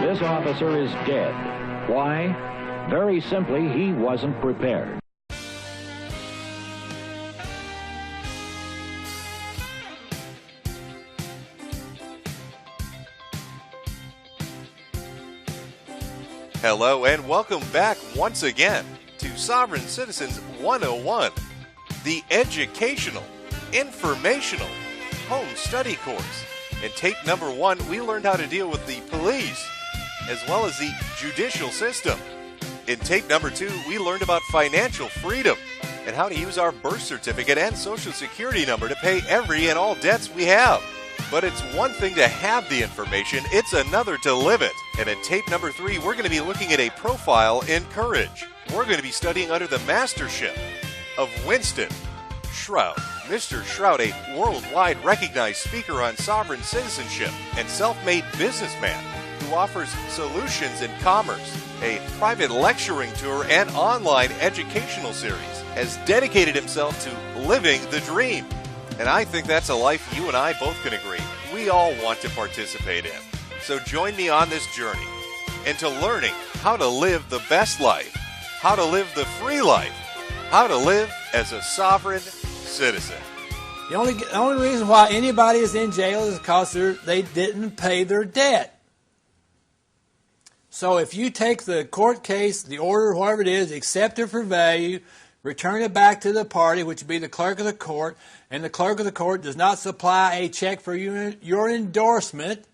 This officer is dead. Why? Very simply, he wasn't prepared. Hello and welcome back once again to Sovereign Citizens 101, the educational, informational home study course. In tape number 1, we learned how to deal with the police as well as the judicial system. In tape number 2, we learned about financial freedom and how to use our birth certificate and social security number to pay every and all debts we have. But it's one thing to have the information, it's another to live it. And in tape number 3, we're going to be looking at a profile in courage. We're going to be studying under the mastership of Winston Shrout. Mr. Shrout, a worldwide recognized speaker on sovereign citizenship and self-made businessman who offers solutions in commerce, a private lecturing tour, and online educational series, has dedicated himself to living the dream. And I think that's a life you and I both can agree we all want to participate in. So join me on this journey into learning how to live the best life, how to live the free life, how to live as a sovereign citizen. The only reason why anybody is in jail is because they didn't pay their debt. So if you take the court case, the order, whatever it is, accept it for value, return it back to the party, which would be the clerk of the court, and the clerk of the court does not supply a check for your endorsement,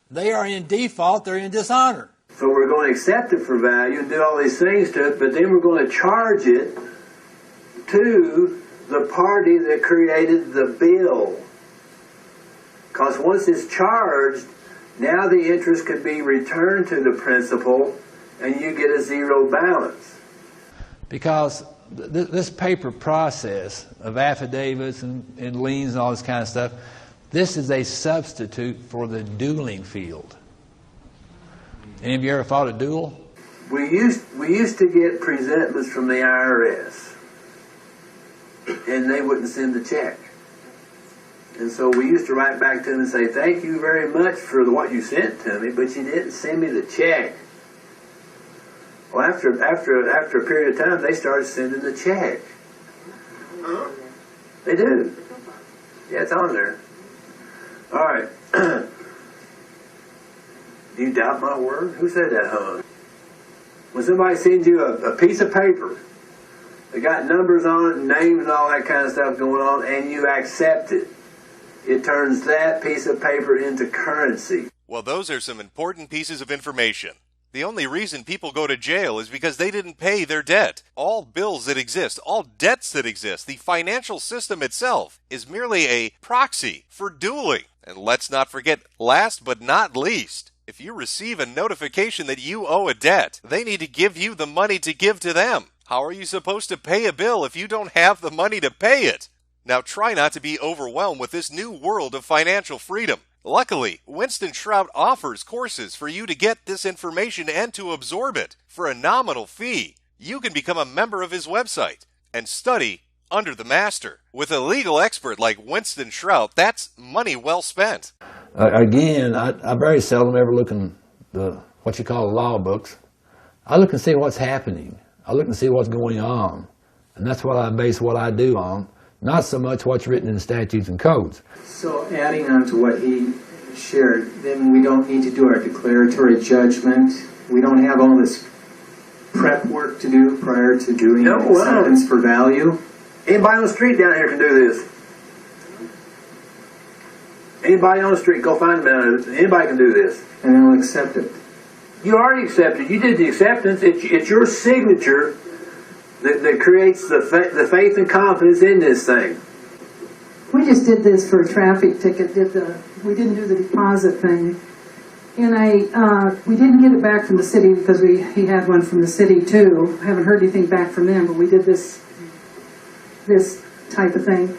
they are in default, they're in dishonor. So we're going to accept it for value and do all these things to it, but then we're going to charge it to the party that created the bill. Because once it's charged, now the interest could be returned to the principal and you get a zero balance. Because this paper process of affidavits and liens and all this kind of stuff, this is a substitute for the dueling field. Any of you ever fought a duel? We used to get presentments from the IRS, and they wouldn't send the check. And so we used to write back to them and say, thank you very much for what you sent to me, but you didn't send me the check. Well, after a period of time, they started sending the check. They do. Yeah, it's on there. All right. Do you doubt my word? Who said that, huh? When somebody sends you a piece of paper that got numbers on it, and names and all that kind of stuff going on, and you accept it, it turns that piece of paper into currency. Well, those are some important pieces of information. The only reason people go to jail is because they didn't pay their debt. All bills that exist, all debts that exist, the financial system itself is merely a proxy for dueling. And let's not forget, last but not least, if you receive a notification that you owe a debt, they need to give you the money to give to them. How are you supposed to pay a bill if you don't have the money to pay it? Now try not to be overwhelmed with this new world of financial freedom. Luckily, Winston Shrout offers courses for you to get this information and to absorb it for a nominal fee. You can become a member of his website and study under the master. With a legal expert like Winston Shrout, that's money well spent. Again, I very seldom ever look in what you call the law books. I look and see what's happening. I look and see what's going on. And that's what I base what I do on. Not so much what's written in statutes and codes. So adding on to what he shared, then we don't need to do our declaratory judgment. We don't have all this prep work to do prior to doing acceptance for value. Anybody on the street down here can do this. Anybody on the street, go find them. Anybody can do this. And then we'll accept it. You already accepted. You did the acceptance. It's your signature that creates the faith and confidence in this thing. We just did this for a traffic ticket. We didn't do the deposit thing, and we didn't get it back from the city because he had one from the city too. Haven't heard anything back from them, but we did this type of thing.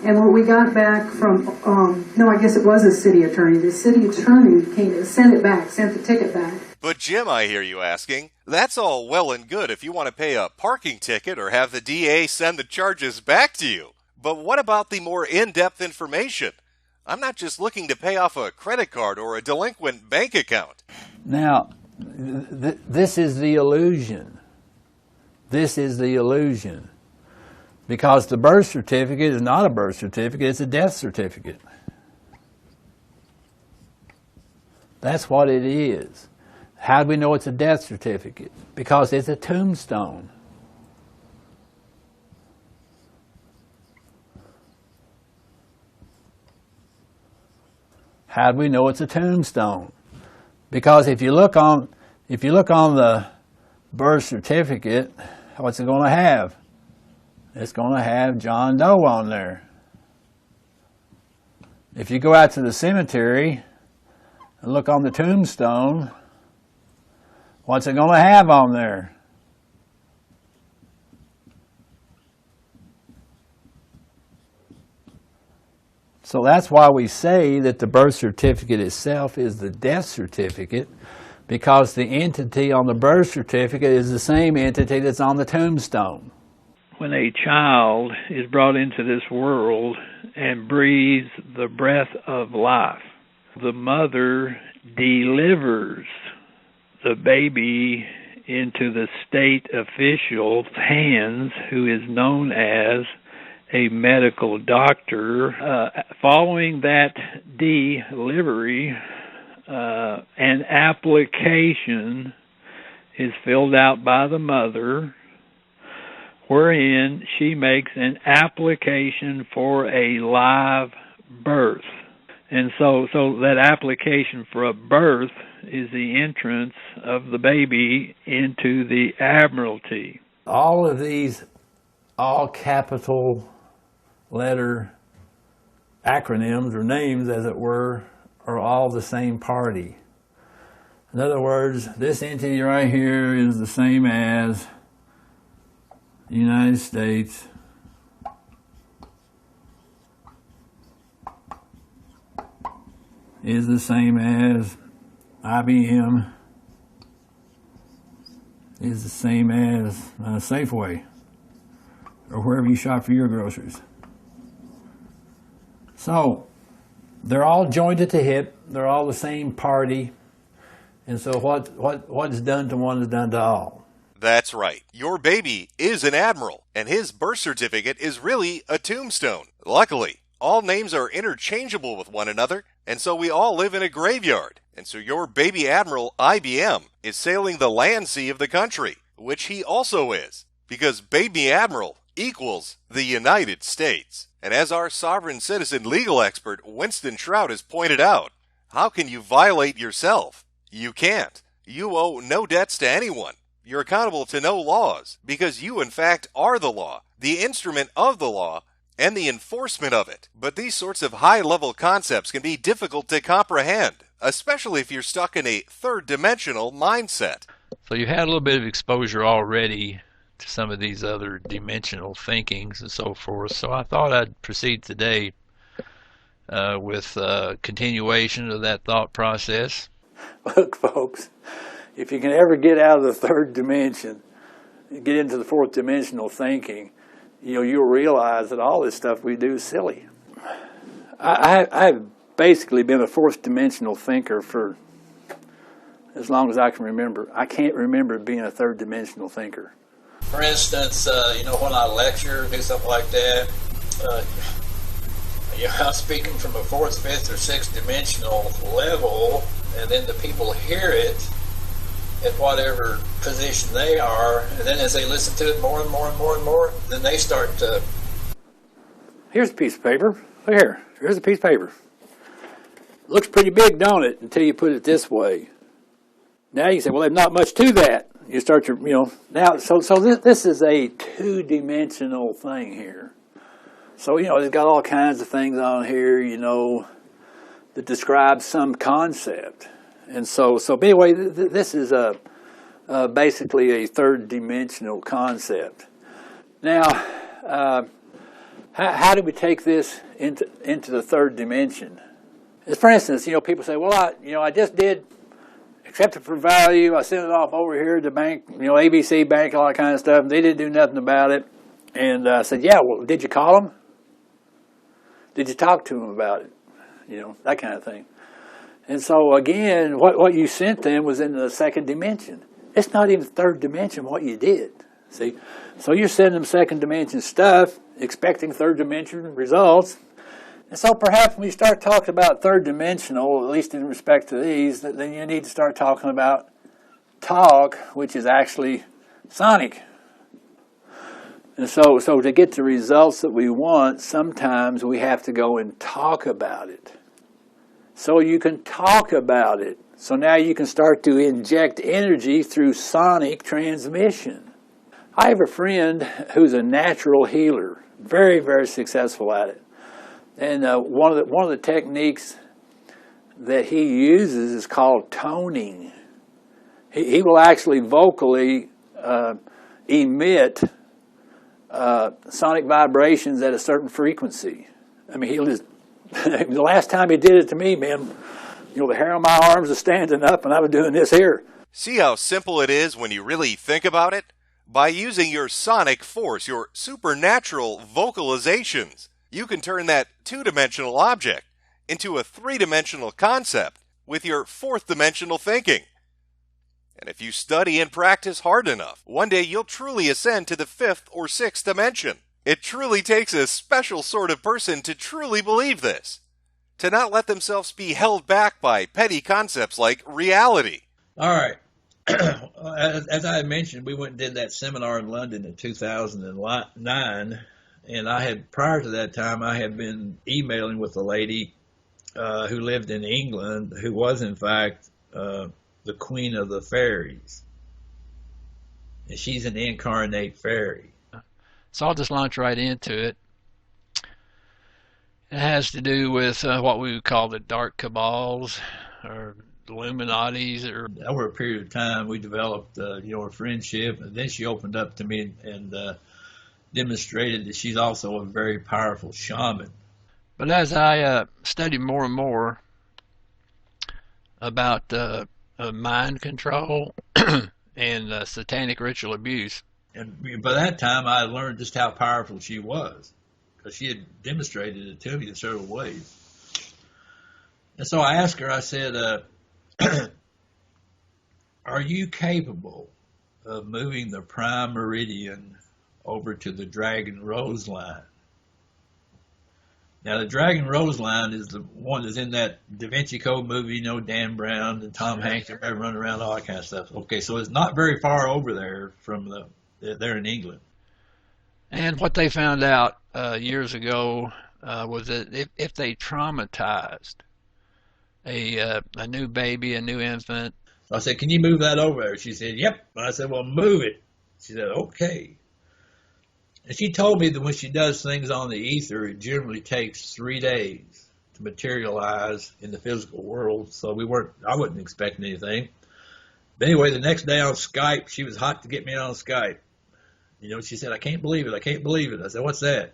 And what we got back from, no, I guess it was a city attorney. The city attorney sent the ticket back. But Jim, I hear you asking, that's all well and good if you want to pay a parking ticket or have the DA send the charges back to you. But what about the more in-depth information? I'm not just looking to pay off a credit card or a delinquent bank account. Now, this is the illusion. This is the illusion. Because the birth certificate is not a birth certificate, it's a death certificate. That's what it is. How do we know it's a death certificate? Because it's a tombstone. How do we know it's a tombstone? Because if you look on the birth certificate, what's it going to have? It's going to have John Doe on there. If you go out to the cemetery and look on the tombstone, what's it going to have on there? So that's why we say that the birth certificate itself is the death certificate, because the entity on the birth certificate is the same entity that's on the tombstone. When a child is brought into this world and breathes the breath of life, the mother delivers the baby into the state official's hands, who is known as a medical doctor. Following that delivery, an application is filled out by the mother, wherein she makes an application for a live birth. And so that application for a birth is the entrance of the baby into the Admiralty. All of these, all capital letter acronyms or names, as it were, are all the same party. In other words, this entity right here is the same as the United States is the same as IBM is the same as Safeway or wherever you shop for your groceries. So they're all joined at the hip. They're all the same party. And so what's done to one is done to all. That's right. Your baby is an admiral, and his birth certificate is really a tombstone. Luckily, all names are interchangeable with one another, and so we all live in a graveyard. And so your baby admiral, IBM, is sailing the land sea of the country, which he also is, because baby admiral equals the United States. And as our sovereign citizen legal expert Winston Trout has pointed out, how can you violate yourself? You can't. You owe no debts to anyone. You're accountable to no laws, because you in fact are the law, the instrument of the law, and the enforcement of it. But these sorts of high-level concepts can be difficult to comprehend, especially if you're stuck in a third-dimensional mindset. So you've had a little bit of exposure already to some of these other dimensional thinkings and so forth. So I thought I'd proceed today with continuation of that thought process. Look, folks, if you can ever get out of the third dimension, get into the fourth dimensional thinking, you'll realize that all this stuff we do is silly. I've basically been a fourth dimensional thinker for as long as I can remember. I can't remember being a third dimensional thinker. For instance, when I lecture, do something like that, I'm speaking from a fourth, fifth, or sixth dimensional level, and then the people hear it at whatever position they are, and then as they listen to it more and more and more and more, then they start to... Here's a piece of paper. Look here. Here's a piece of paper. Looks pretty big, don't it, until you put it this way. Now you say, well, there's not much to that. You start to, now, so this is a two-dimensional thing here. So, it's got all kinds of things on here, that describe some concept. And so but anyway, this is basically a third-dimensional concept. Now, how do we take this into the third dimension? As for instance, people say, well, I just did accept it for value. I sent it off over here to the bank, ABC Bank, all that kind of stuff. They didn't do nothing about it. And I said, yeah, well, did you call them? Did you talk to them about it? That kind of thing. And so again, what you sent them was in the second dimension. It's not even the third dimension what you did. See? So you're sending them second dimension stuff, expecting third dimension results. And so perhaps when you start talking about third dimensional, at least in respect to these, then you need to start talking about talk, which is actually sonic. And so to get the results that we want, sometimes we have to go and talk about it. So you can talk about it. So now you can start to inject energy through sonic transmission. I have a friend who's a natural healer, very, very successful at it. And one of the techniques that he uses is called toning. He will actually vocally emit sonic vibrations at a certain frequency. I mean, he'll just. The last time he did it to me, man, the hair on my arms was standing up, and I was doing this here. See how simple it is when you really think about it? By using your sonic force, your supernatural vocalizations, you can turn that two-dimensional object into a three-dimensional concept with your fourth-dimensional thinking. And if you study and practice hard enough, one day you'll truly ascend to the fifth or sixth dimension. It truly takes a special sort of person to truly believe this, to not let themselves be held back by petty concepts like reality. All right. As I mentioned, we went and did that seminar in London in 2009, and prior to that time, I had been emailing with a lady who lived in England, who was in fact the Queen of the Fairies, and she's an incarnate fairy. So I'll just launch right into it. It has to do with what we would call the dark cabals or Illuminatis. Over a period of time, we developed a friendship, and then she opened up to me and demonstrated that she's also a very powerful shaman. But as I studied more and more about mind control and satanic ritual abuse, and by that time, I learned just how powerful she was, because she had demonstrated it to me in several ways. And so I asked her, I said, are you capable of moving the prime meridian over to the Dragon Rose line? Now, the Dragon Rose line is the one that's in that Da Vinci Code movie, Dan Brown and Tom Hanks, and running around, all that kind of stuff. Okay, so it's not very far over there from they're in England. And what they found out years ago was that if they traumatized a new baby, a new infant. So I said, can you move that over there? She said, yep. I said, well, move it. She said, okay. And she told me that when she does things on the ether, it generally takes 3 days to materialize in the physical world. So I wasn't expecting anything. But anyway, the next day on Skype, she was hot to get me on Skype. She said, I can't believe it. I can't believe it. I said, what's that?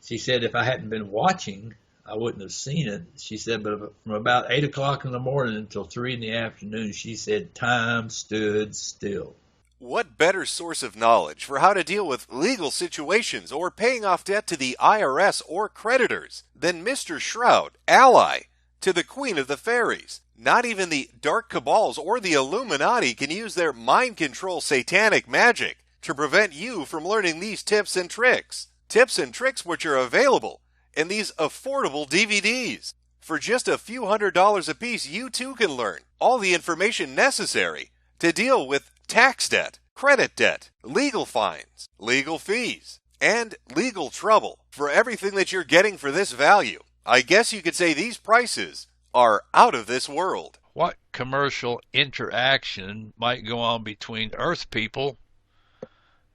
She said, if I hadn't been watching, I wouldn't have seen it. She said, but from about 8 o'clock in the morning until 3 in the afternoon, she said, time stood still. What better source of knowledge for how to deal with legal situations or paying off debt to the IRS or creditors than Mr. Shroud, ally to the Queen of the Fairies? Not even the Dark Cabals or the Illuminati can use their mind control satanic magic to prevent you from learning these tips and tricks. Tips and tricks which are available in these affordable DVDs. For just a few $100s a piece, you too can learn all the information necessary to deal with tax debt, credit debt, legal fines, legal fees, and legal trouble for everything that you're getting for this value. I guess you could say these prices are out of this world. What commercial interaction might go on between Earth people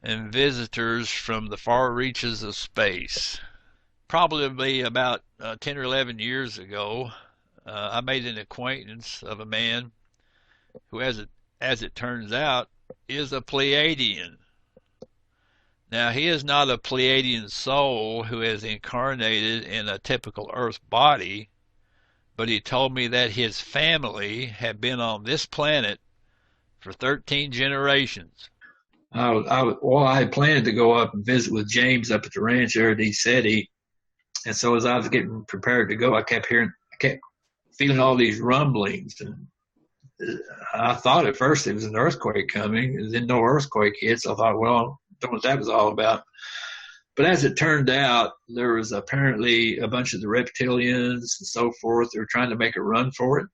and visitors from the far reaches of space? Probably about 10 or 11 years ago, I made an acquaintance of a man who, as it turns out, is a Pleiadian. Now, he is not a Pleiadian soul who has incarnated in a typical Earth body, but he told me that his family had been on this planet for 13 generations. I had planned to go up and visit with James up at the ranch there at East City. And so as I was getting prepared to go, I kept feeling all these rumblings. And I thought at first it was an earthquake coming, and then no earthquake hit. So I thought, well, I don't know what that was all about. But as it turned out, there was apparently a bunch of the reptilians and so forth. They were trying to make a run for it,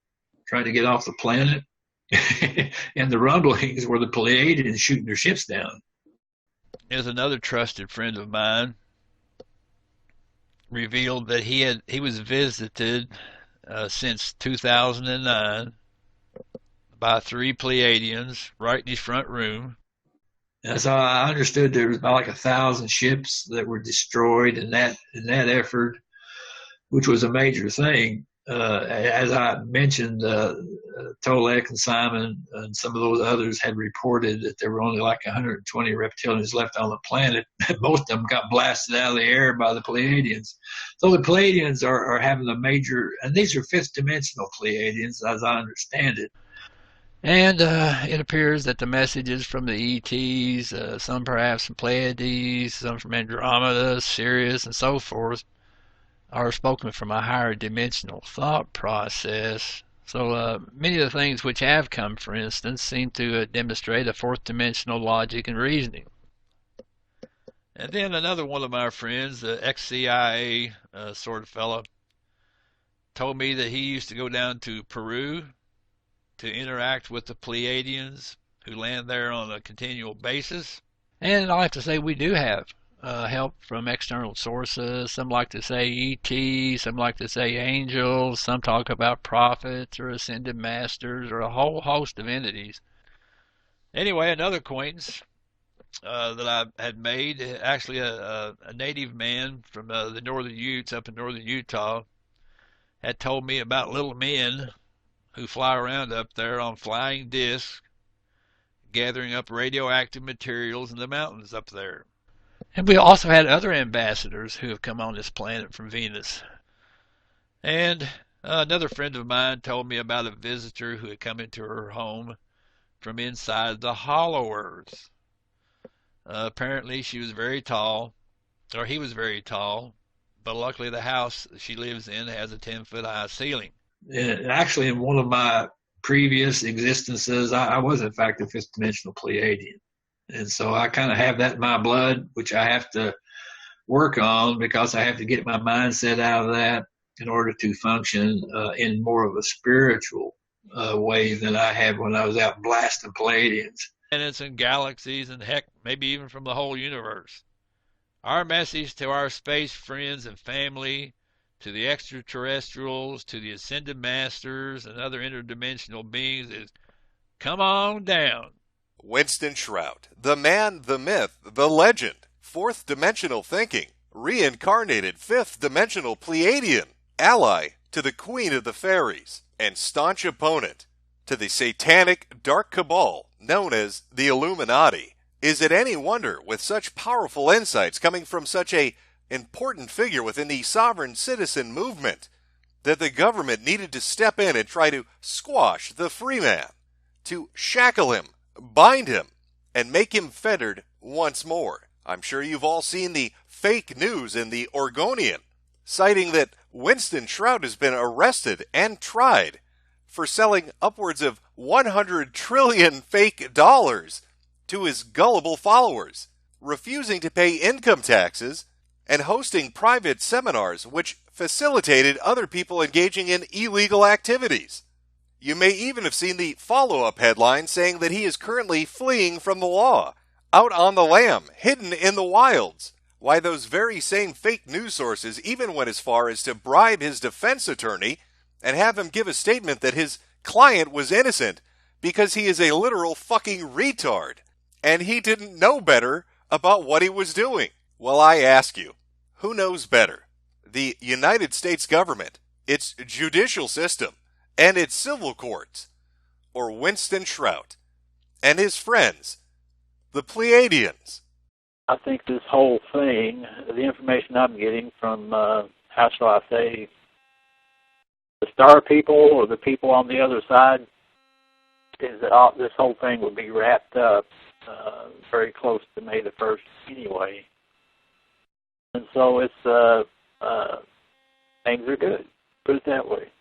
trying to get off the planet. And the rumblings were the Pleiadians shooting their ships down. There's another trusted friend of mine revealed that he was visited since 2009 by 3 Pleiadians right in his front room. And so I understood there was about like 1,000 ships that were destroyed in that effort, which was a major thing. As I mentioned, Tolek and Simon and some of those others had reported that there were only like 120 reptilians left on the planet. Most of them got blasted out of the air by the Pleiadians. So the Pleiadians are having a major, and these are fifth dimensional Pleiadians, as I understand it. And it appears that the messages from the ETs, some perhaps from Pleiades, some from Andromeda, Sirius, and so forth, are spoken from a higher dimensional thought process. So many of the things which have come, for instance, seem to demonstrate a fourth dimensional logic and reasoning. And then another one of my friends, the ex-CIA sort of fellow, told me that he used to go down to Peru to interact with the Pleiadians who land there on a continual basis. And I have to say we do have help from external sources. Some like to say ET, some like to say angels, some talk about prophets or ascended masters or a whole host of entities. Anyway, another acquaintance that I had made, actually a native man from the Northern Utes up in northern Utah, had told me about little men who fly around up there on flying discs, gathering up radioactive materials in the mountains up there. And we also had other ambassadors who have come on this planet from Venus. And another friend of mine told me about a visitor who had come into her home from inside the hollow earth. Apparently she was very tall, or he was very tall, but luckily the house she lives in has a 10-foot high ceiling. Actually, in one of my previous existences, I was in fact a fifth dimensional Pleiadian. And so I kind of have that in my blood, which I have to work on because I have to get my mindset out of that in order to function in more of a spiritual way than I had when I was out blasting Pleiadians. And it's in galaxies and heck, maybe even from the whole universe. Our message to our space friends and family, to the extraterrestrials, to the ascended masters and other interdimensional beings is, come on down. Winston Shrout, the man, the myth, the legend, fourth dimensional thinking, reincarnated fifth dimensional Pleiadian, ally to the Queen of the Fairies, and staunch opponent to the satanic dark cabal known as the Illuminati. Is it any wonder, with such powerful insights coming from such a important figure within the sovereign citizen movement, that the government needed to step in and try to squash the free man, to shackle him, bind him, and make him fettered once more? I'm sure you've all seen the fake news in the Oregonian, citing that Winston Shrout has been arrested and tried for selling upwards of 100 trillion fake dollars to his gullible followers, refusing to pay income taxes, and hosting private seminars which facilitated other people engaging in illegal activities. You may even have seen the follow-up headline saying that he is currently fleeing from the law, out on the lam, hidden in the wilds. Why, those very same fake news sources even went as far as to bribe his defense attorney and have him give a statement that his client was innocent because he is a literal fucking retard, and he didn't know better about what he was doing. Well, I ask you, who knows better? The United States government, its judicial system, and its civil courts, or Winston Shrout and his friends, the Pleiadians? I think this whole thing, the information I'm getting from, how shall I say, the star people or the people on the other side, is that this whole thing would be wrapped up very close to May the 1st anyway. And so it's things are good, put it that way.